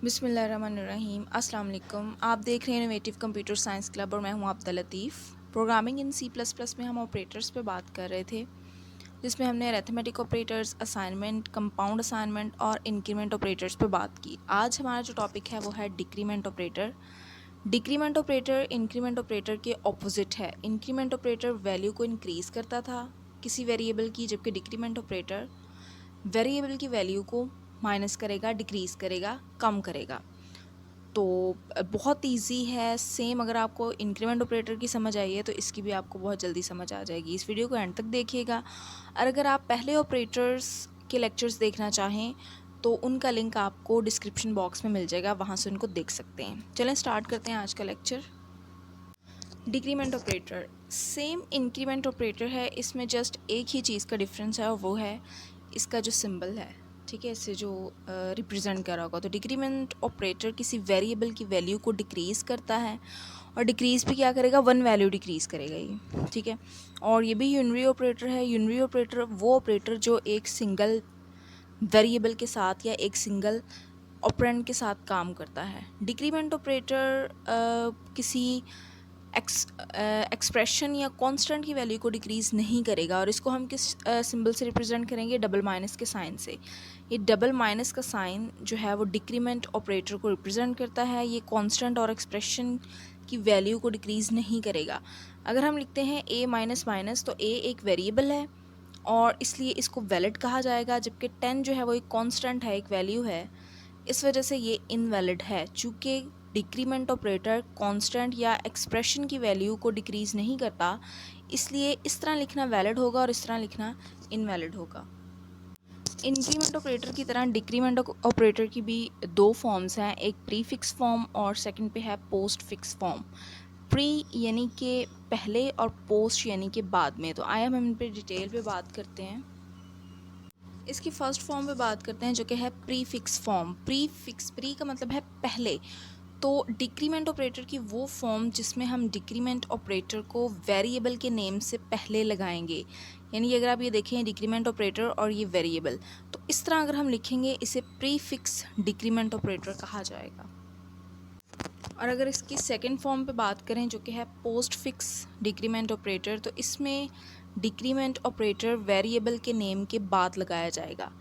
बिस्मिल्लाहिर्रहमानिर्रहीम। अस्सलाम वालेकुम। आप देख रहे हैं इनोवेटिव कंप्यूटर साइंस क्लब और मैं हूं Abdul Latif. Programming in C++ में हम ऑपरेटर्स पे बात कर रहे थे, जिसमें हमने arithmetic operators, assignment, compound assignment और इंक्रीमेंट ऑपरेटर्स पे बात की। आज हमारा जो टॉपिक है वो है decrement operator. Decrement operator increment operator के ऑपोजिट है। इंक्रीमेंट ऑपरेटर वैल्यू को इंक्रीज़ करता था किसी वेरिएबल की, जबकि डिक्रीमेंट ऑपरेटर वेरिएबल की वैल्यू को माइनस करेगा, डिक्रीज़ करेगा, कम करेगा। तो बहुत इजी है। सेम अगर आपको इंक्रीमेंट ऑपरेटर की समझ आई है तो इसकी भी आपको बहुत जल्दी समझ आ जाएगी। इस वीडियो को एंड तक देखिएगा। और अगर आप पहले ऑपरेटर्स के लेक्चर्स देखना चाहें तो उनका लिंक आपको डिस्क्रिप्शन बॉक्स में मिल जाएगा, वहाँ से उनको देख सकते हैं। चलें स्टार्ट करते हैं आज का lecture. Decrement operator same increment operator है, इसमें जस्ट एक ही चीज़ का डिफरेंस है और वो है इसका जो सिंबल है, ठीक है, इससे जो रिप्रेजेंट करा होगा। तो डिक्रीमेंट ऑपरेटर किसी वेरिएबल की वैल्यू को डिक्रीज़ करता है और डिक्रीज़ भी क्या करेगा, वन वैल्यू डिक्रीज़ करेगा ये, ठीक है। और ये भी यूनरी ऑपरेटर है। यूनरी ऑपरेटर वो ऑपरेटर जो एक सिंगल वेरिएबल के साथ या एक सिंगल ऑपरेंड के साथ काम करता है। डिक्रीमेंट ऑपरेटर किसी एक्सप्रेशन या कांस्टेंट की वैल्यू को डिक्रीज़ नहीं करेगा, और इसको हम किस सिंबल से रिप्रेजेंट करेंगे, डबल माइनस के साइन से। ये डबल माइनस का साइन जो है वो डिक्रीमेंट ऑपरेटर को रिप्रेजेंट करता है। ये कांस्टेंट और एक्सप्रेशन की वैल्यू को डिक्रीज़ नहीं करेगा। अगर हम लिखते हैं a माइनस माइनस, तो a एक वेरिएबल है और इसलिए इसको वैलिड कहा जाएगा, जबकि 10 जो है वो एक कांस्टेंट है, एक वैल्यू है, इस वजह से ये इनवैलिड है। चूँकि डिक्रीमेंट ऑपरेटर कांस्टेंट या एक्सप्रेशन की वैल्यू को डिक्रीज़ नहीं करता, इसलिए इस तरह लिखना वैलिड होगा और इस तरह लिखना इनवैलिड होगा। इंक्रीमेंट ऑपरेटर की तरह डिक्रीमेंट ऑपरेटर की भी दो फॉर्म्स हैं, एक प्री फिक्स फॉर्म और सेकंड पे है पोस्ट फिक्स फॉर्म। प्री यानी कि पहले और पोस्ट यानी कि बाद में। तो आइए हम इन पे डिटेल पे बात करते हैं। इसकी फर्स्ट फॉर्म पे बात करते हैं जो कि है प्री फिक्स फॉर्म। प्री का मतलब है पहले। तो डिक्रीमेंट ऑपरेटर की वो फॉर्म जिसमें हम डिक्रीमेंट ऑपरेटर को वेरिएबल के नेम से पहले लगाएंगे। यानी अगर आप ये देखें डिक्रीमेंट ऑपरेटर और ये वेरिएबल, तो इस तरह अगर हम लिखेंगे इसे प्री फिक्स डिक्रीमेंट ऑपरेटर कहा जाएगा। और अगर इसकी सेकंड फॉर्म पे बात करें जो कि है पोस्ट फिक्स डिक्रीमेंट ऑपरेटर, तो इसमें डिक्रीमेंट ऑपरेटर वेरिएबल के नेम के बाद लगाया जाएगा।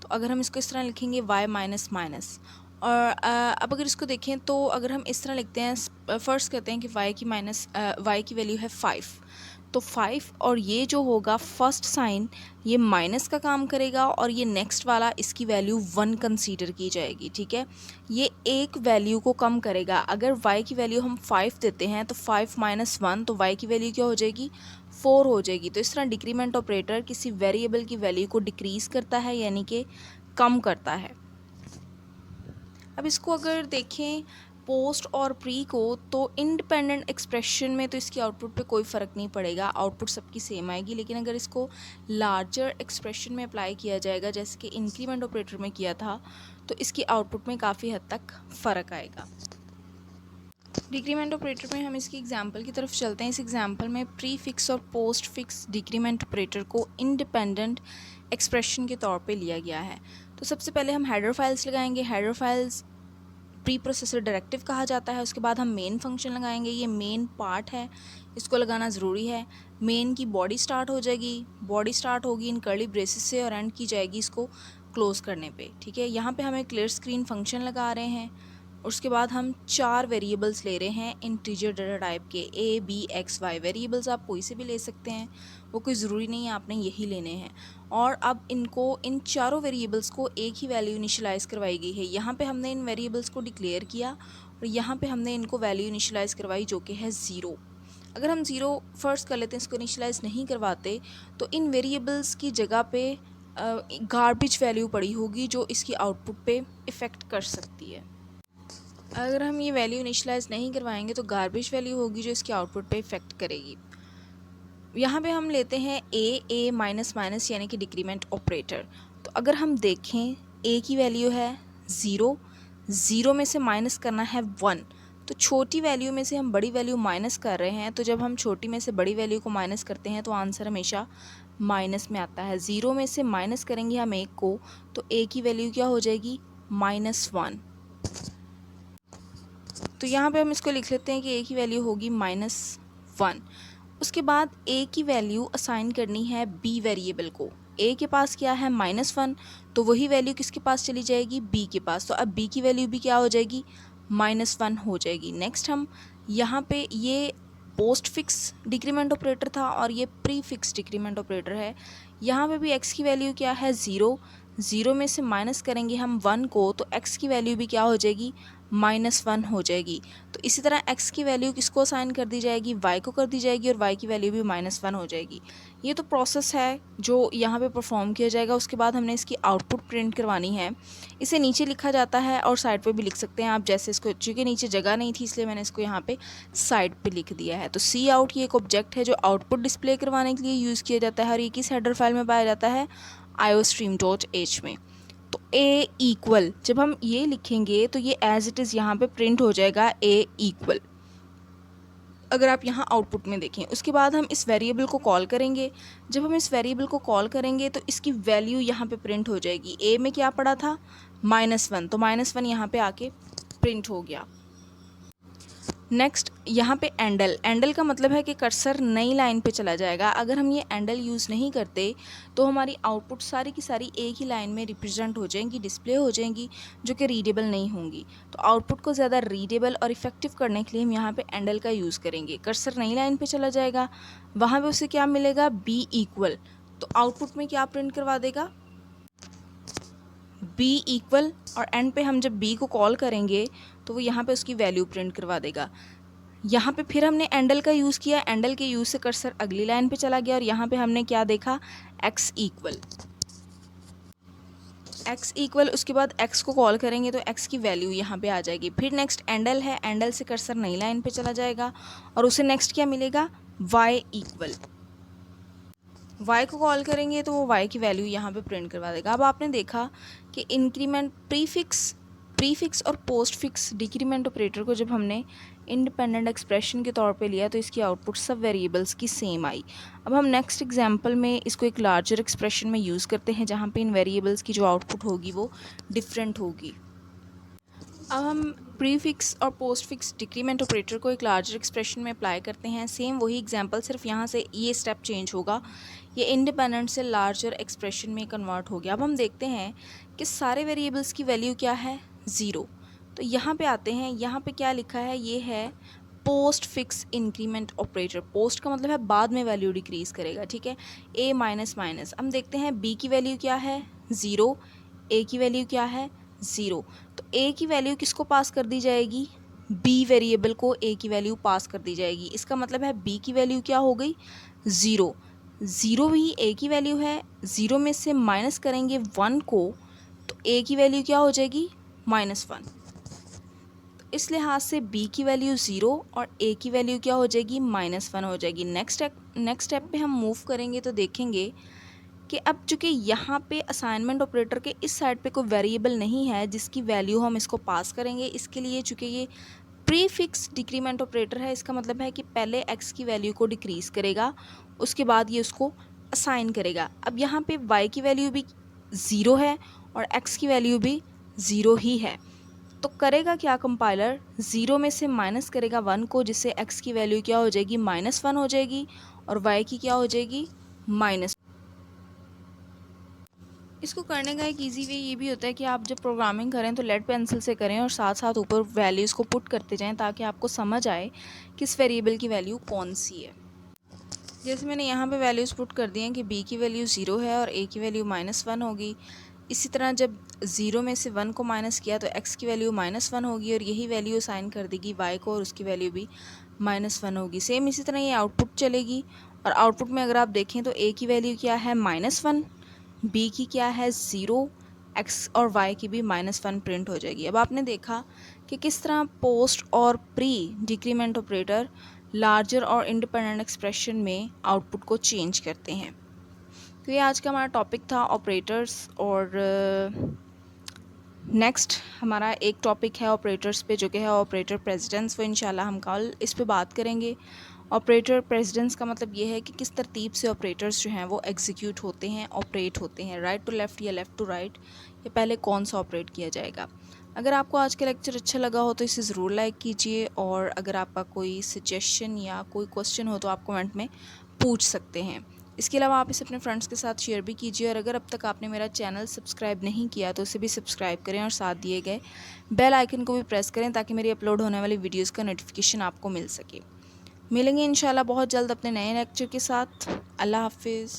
तो अगर हम इसको इस तरह लिखेंगे y माइनस माइनस, और अब अगर इसको देखें तो अगर हम इस तरह लिखते हैं, फ़र्ज़ करते हैं कि y की वैल्यू है 5, तो 5 और ये जो होगा फर्स्ट साइन ये माइनस का काम करेगा और ये नेक्स्ट वाला इसकी वैल्यू 1 कंसीडर की जाएगी, ठीक है। ये एक वैल्यू को कम करेगा। अगर y की वैल्यू हम 5 देते हैं तो 5 माइनस 1, तो y की वैल्यू क्या हो जाएगी, 4 हो जाएगी। तो इस तरह डिक्रीमेंट ऑपरेटर किसी वेरिएबल की वैल्यू को डिक्रीज़ करता है, यानी कि कम करता है। अब इसको अगर देखें पोस्ट और प्री को, तो इंडिपेंडेंट एक्सप्रेशन में तो इसकी आउटपुट पे कोई फ़र्क नहीं पड़ेगा, आउटपुट सबकी सेम आएगी। लेकिन अगर इसको लार्जर एक्सप्रेशन में अप्लाई किया जाएगा जैसे कि इंक्रीमेंट ऑपरेटर में किया था, तो इसकी आउटपुट में काफ़ी हद तक फ़र्क आएगा। डिक्रीमेंट ऑपरेटर में हम इसकी एग्जांपल की तरफ चलते हैं। इस एग्जांपल में प्री फिक्स और पोस्ट फिक्स डिक्रीमेंट ऑपरेटर को इंडिपेंडेंट एक्सप्रेशन के तौर पे लिया गया है। तो सबसे पहले हम हेडर फाइल्स लगाएंगे। Header files pre processor directive कहा जाता है। उसके बाद हम मेन फंक्शन लगाएंगे। ये मेन पार्ट है, इसको लगाना ज़रूरी है। मेन की बॉडी स्टार्ट हो जाएगी, बॉडी स्टार्ट होगी इन कर्ली ब्रेसेस से और एंड की जाएगी इसको क्लोज़ करने पे, ठीक है। यहाँ पे हमें क्लियर स्क्रीन फंक्शन लगा रहे हैं। उसके बाद हम 4 वेरिएबल्स ले रहे हैं इंटीजर डाटा टाइप के, a b x y। Variables आप कोई से भी ले सकते हैं, वो कोई ज़रूरी नहीं है आपने यही लेने हैं। और अब इनको, इन चारों वेरिएबल्स को एक ही वैल्यू इनिशियलाइज़ करवाई गई है। यहाँ पे हमने इन वेरिएबल्स को डिक्लेयर किया और यहाँ पे हमने इनको वैल्यू इनिशियलाइज़ करवाई जो कि है 0। अगर हम 0 फर्स्ट कर लेते हैं, इसको इनिशियलाइज़ नहीं करवाते, तो इन वेरिएबल्स की जगह पे गार्बेज वैल्यू पड़ी होगी जो इसकी आउटपुट पे इफ़ेक्ट कर सकती है। अगर हम ये वैल्यू इनिशियलाइज़ नहीं करवाएंगे तो गार्बेज वैल्यू होगी जो इसके आउटपुट पे इफ़ेक्ट करेगी। यहाँ पे हम लेते हैं a माइनस माइनस यानी कि डिक्रीमेंट ऑपरेटर। तो अगर हम देखें a की वैल्यू है 0, 0 में से माइनस करना है 1, तो छोटी वैल्यू में से हम बड़ी वैल्यू माइनस कर रहे हैं। तो जब हम छोटी में से बड़ी वैल्यू को माइनस करते हैं तो आंसर हमेशा माइनस में आता है। 0 में से माइनस करेंगे हम 1 को, तो a की वैल्यू क्या हो जाएगी, -1। तो यहाँ पे हम इसको लिख लेते हैं कि ए की वैल्यू होगी -1। उसके बाद ए की वैल्यू असाइन करनी है बी वेरिएबल को। ए के पास क्या है -1, तो वही वैल्यू किसके पास चली जाएगी, बी के पास। तो अब बी की वैल्यू भी क्या हो जाएगी, -1 हो जाएगी। नेक्स्ट हम यहाँ पे ये पोस्ट फिक्स डिक्रीमेंट ऑपरेटर था और ये प्री फिक्स डिक्रीमेंट ऑपरेटर है। यहाँ पे भी x की वैल्यू क्या है, 0। 0 में से माइनस करेंगे हम 1 को, तो x की वैल्यू भी क्या हो जाएगी, -1 हो जाएगी। तो इसी तरह x की वैल्यू किसको असाइन कर दी जाएगी, y को कर दी जाएगी और y की वैल्यू भी -1 हो जाएगी। ये तो प्रोसेस है जो यहाँ पे परफॉर्म किया जाएगा। उसके बाद हमने इसकी आउटपुट प्रिंट करवानी है। इसे नीचे लिखा जाता है और साइड पे भी लिख सकते हैं आप, जैसे इसको, चूँकि नीचे जगह नहीं थी इसलिए मैंने इसको यहाँ पे साइड पे लिख दिया है। तो सी आउट ये एक ऑब्जेक्ट है जो आउटपुट डिस्प्ले करवाने के लिए यूज़ किया जाता है और ये किस हेडर फाइल में पाया जाता है, iostream.h में। तो ए इक्वल जब हम ये लिखेंगे तो ये एज इट इज़ यहाँ पे प्रिंट हो जाएगा ए इक्वल, अगर आप यहाँ आउटपुट में देखें। उसके बाद हम इस वेरिएबल को कॉल करेंगे। जब हम इस वेरिएबल को कॉल करेंगे तो इसकी वैल्यू यहाँ पे प्रिंट हो जाएगी। ए में क्या पड़ा था, -1, तो -1 यहाँ पे आके प्रिंट हो गया। नेक्स्ट यहाँ पे एंडल का मतलब है कि कर्सर नई लाइन पे चला जाएगा। अगर हम ये एंडल यूज़ नहीं करते तो हमारी आउटपुट सारी की सारी एक ही लाइन में रिप्रेजेंट हो जाएंगी, डिस्प्ले हो जाएंगी, जो कि रीडेबल नहीं होंगी। तो आउटपुट को ज़्यादा रीडेबल और इफेक्टिव करने के लिए हम यहाँ पे एंडल का यूज़ करेंगे। कर्सर नई लाइन पर चला जाएगा, वहाँ पर उसे क्या मिलेगा, बी इक्वल। तो आउटपुट में क्या प्रिंट करवा देगा, बी इक्वल, और एंड पे हम जब बी को कॉल करेंगे तो वो यहाँ पे उसकी वैल्यू प्रिंट करवा देगा। यहाँ पे फिर हमने एंडल का यूज़ किया, एंडल के यूज़ से कर्सर अगली लाइन पे चला गया और यहाँ पे हमने क्या देखा, x इक्वल। उसके बाद x को कॉल करेंगे तो x की वैल्यू यहाँ पे आ जाएगी। फिर नेक्स्ट एंडल है, एंडल से कर्सर नई लाइन पे चला जाएगा और उसे नेक्स्ट क्या मिलेगा, y इक्वल। y को कॉल करेंगे तो वो y की वैल्यू यहाँ पे प्रिंट करवा देगा। अब आपने देखा कि इंक्रीमेंट, प्रीफिक्स और पोस्ट फिक्स डिक्रीमेंट ऑपरेटर को जब हमने इंडिपेंडेंट एक्सप्रेशन के तौर पे लिया तो इसकी आउटपुट सब वेरिएबल्स की सेम आई। अब हम नेक्स्ट एग्जांपल में इसको एक लार्जर एक्सप्रेशन में यूज़ करते हैं जहाँ पे इन वेरिएबल्स की जो आउटपुट होगी वो डिफरेंट होगी। अब हम प्रीफिक्स और पोस्ट फिक्स डिक्रीमेंट ऑपरेटर को एक लार्जर एक्सप्रेशन में अप्लाई करते हैं। सेम वही एग्जांपल, सिर्फ यहाँ से ये स्टेप चेंज होगा, ये इंडिपेंडेंट से लार्जर एक्सप्रेशन में कन्वर्ट हो गया। अब हम देखते हैं कि सारे वेरिएबल्स की वैल्यू क्या है, 0। तो यहाँ पे आते हैं, यहाँ पे क्या लिखा है, ये है post fix increment operator. Post का मतलब है बाद में वैल्यू डिक्रीज़ करेगा, ठीक है, ए माइनस माइनस। हम देखते हैं बी की वैल्यू क्या है, 0, ए की वैल्यू क्या है, 0। तो ए की वैल्यू किसको पास कर दी जाएगी, बी वेरिएबल को ए की वैल्यू पास कर दी जाएगी। इसका मतलब है बी की वैल्यू क्या हो गई, 0। 0 भी ए की वैल्यू है, 0 में से माइनस करेंगे 1 को तो ए की वैल्यू क्या हो जाएगी, -1। इस लिहाज से b की वैल्यू 0 और a की वैल्यू क्या हो जाएगी, -1 हो जाएगी। नेक्स्ट स्टेप पे हम मूव करेंगे तो देखेंगे कि अब चूँकि यहाँ पे असाइनमेंट ऑपरेटर के इस साइड पे कोई वेरिएबल नहीं है जिसकी वैल्यू हम इसको पास करेंगे, इसके लिए चूँकि ये प्री फिक्स डिक्रीमेंट ऑपरेटर है, इसका मतलब है कि पहले x की वैल्यू को डिक्रीज़ करेगा, उसके बाद ये उसको असाइन करेगा। अब यहाँ पे y की वैल्यू भी 0 है और x की वैल्यू भी 0 ही है, तो करेगा क्या कंपाइलर, 0 में से माइनस करेगा 1 को, जिससे x की वैल्यू क्या हो जाएगी, -1 हो जाएगी और y की क्या हो जाएगी, -। इसको करने का एक इजी वे ये भी होता है कि आप जब प्रोग्रामिंग करें तो लेड पेंसिल से करें और साथ साथ ऊपर वैल्यूज़ को पुट करते जाएं ताकि आपको समझ आए किस वेरिएबल की वैल्यू कौन सी है। जैसे मैंने यहाँ पे वैल्यूज़ पुट कर दी हैं कि b की वैल्यू 0 है और a की वैल्यू -1 होगी। इसी तरह जब 0 में से 1 को माइनस किया तो x की वैल्यू -1 होगी और यही वैल्यू असाइन कर देगी y को और उसकी वैल्यू भी -1 होगी। सेम इसी तरह ये आउटपुट चलेगी और आउटपुट में अगर आप देखें तो a की वैल्यू क्या है, -1, b की क्या है, 0, x और y की भी -1 प्रिंट हो जाएगी। अब आपने देखा कि किस तरह पोस्ट और प्री डिक्रीमेंट ऑपरेटर लार्जर और इंडिपेंडेंट एक्सप्रेशन में आउटपुट को चेंज करते हैं। तो ये आज का हमारा टॉपिक था ऑपरेटर्स। और नेक्स्ट हमारा एक टॉपिक है ऑपरेटर्स पे जो कि है ऑपरेटर प्रेसिडेंस। वो इंशाल्लाह हम कल इस पे बात करेंगे। ऑपरेटर प्रेसिडेंस का मतलब ये है कि किस तरतीब से ऑपरेटर्स जो हैं वो एग्जीक्यूट होते हैं, ऑपरेट होते हैं, राइट टू लेफ़्ट या लेफ़्ट टू राइट, या पहले कौन सा ऑपरेट किया जाएगा। अगर आपको आज का लेक्चर अच्छा लगा हो तो इसे ज़रूर लाइक कीजिए, और अगर आपका कोई सजेशन या कोई क्वेश्चन हो तो आप कमेंट में पूछ सकते हैं। इसके अलावा आप इसे अपने फ्रेंड्स के साथ शेयर भी कीजिए, और अगर अब तक आपने मेरा चैनल सब्सक्राइब नहीं किया तो उसे भी सब्सक्राइब करें और साथ दिए गए बेल आइकन को भी प्रेस करें ताकि मेरी अपलोड होने वाली वीडियोज़ का नोटिफिकेशन आपको मिल सके। मिलेंगे इंशाल्लाह बहुत जल्द अपने नए लेक्चर के साथ। अल्लाह हाफिज़।